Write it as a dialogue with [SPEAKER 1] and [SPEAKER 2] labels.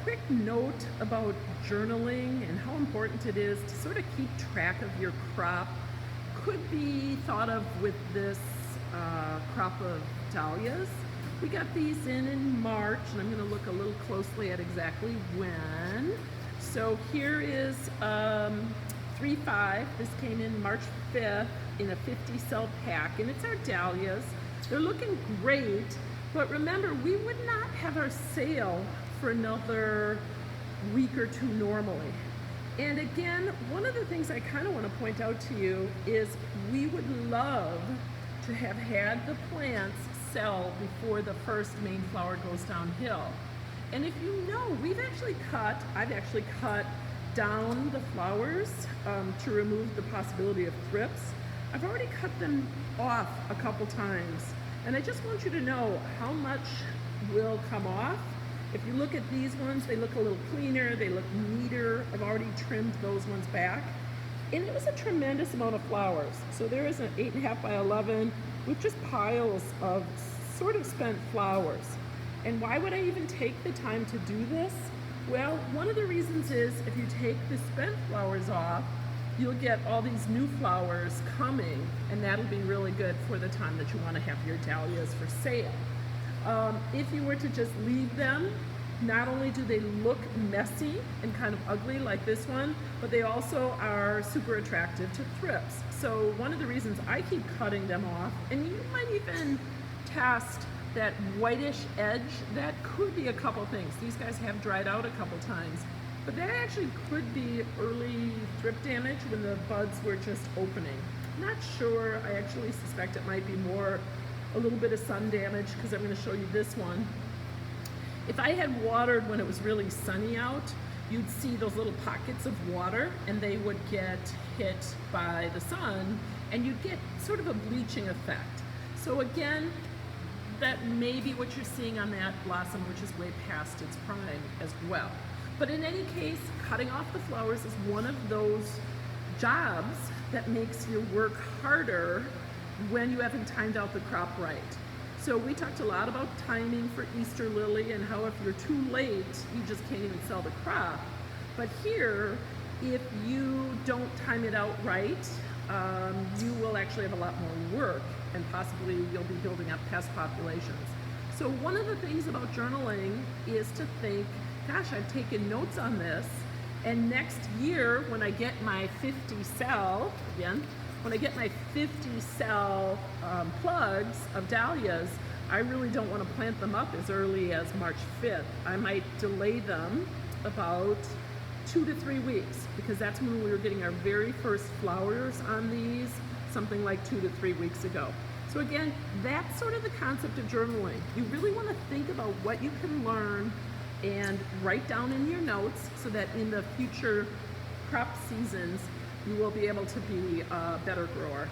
[SPEAKER 1] quick note about journaling and how important it is to sort of keep track of your crop could be thought of with this crop of dahlias. We got these in March, and I'm going to look a little closely at exactly when. So here is 3-5. This came in March 5th in a 50 cell pack, and it's our dahlias. They're looking great, but remember, we would not have our sale for another week or two normally. And again, one of the things I kind of want to point out to you is we would love to have had the plants sell before the first main flower goes downhill. And if you know, I've actually cut down the flowers to remove the possibility of thrips. I've already cut them off a couple times. And I just want you to know how much will come off. If you look at these ones, they look a little cleaner, they look neater. I've already trimmed those ones back. And it was a tremendous amount of flowers. So there is an 8.5 by 11 with just piles of sort of spent flowers. And why would I even take the time to do this? Well, one of the reasons is if you take the spent flowers off, you'll get all these new flowers coming, and that'll be really good for the time that you want to have your dahlias for sale. If you were to just leave them, not only do they look messy and kind of ugly like this one, but they also are super attractive to thrips. So one of the reasons I keep cutting them off, and you might even test that whitish edge, that could be a couple things. These guys have dried out a couple times, but that actually could be early thrip damage when the buds were just opening. Not sure, I actually suspect it might be more a little bit of sun damage, because I'm going to show you this one. If I had watered when it was really sunny out, you'd see those little pockets of water, and they would get hit by the sun, and you'd get sort of a bleaching effect. So again, that may be what you're seeing on that blossom, which is way past its prime as well. But in any case, cutting off the flowers is one of those jobs that makes your work harder when you haven't timed out the crop right. So we talked a lot about timing for Easter lily and how if you're too late, you just can't even sell the crop. But here, if you don't time it out right, you will actually have a lot more work, and possibly you'll be building up pest populations. So one of the things about journaling is to think, gosh, I've taken notes on this, and next year when I get my 50 cell, again, when I get my 50 cell plugs of dahlias, I really don't want to plant them up as early as March 5th. I might delay them about 2 to 3 weeks, because that's when we were getting our very first flowers on these, something like 2 to 3 weeks ago. So again, that's sort of the concept of journaling. You really want to think about what you can learn and write down in your notes so that in the future crop seasons, you will be able to be a better grower.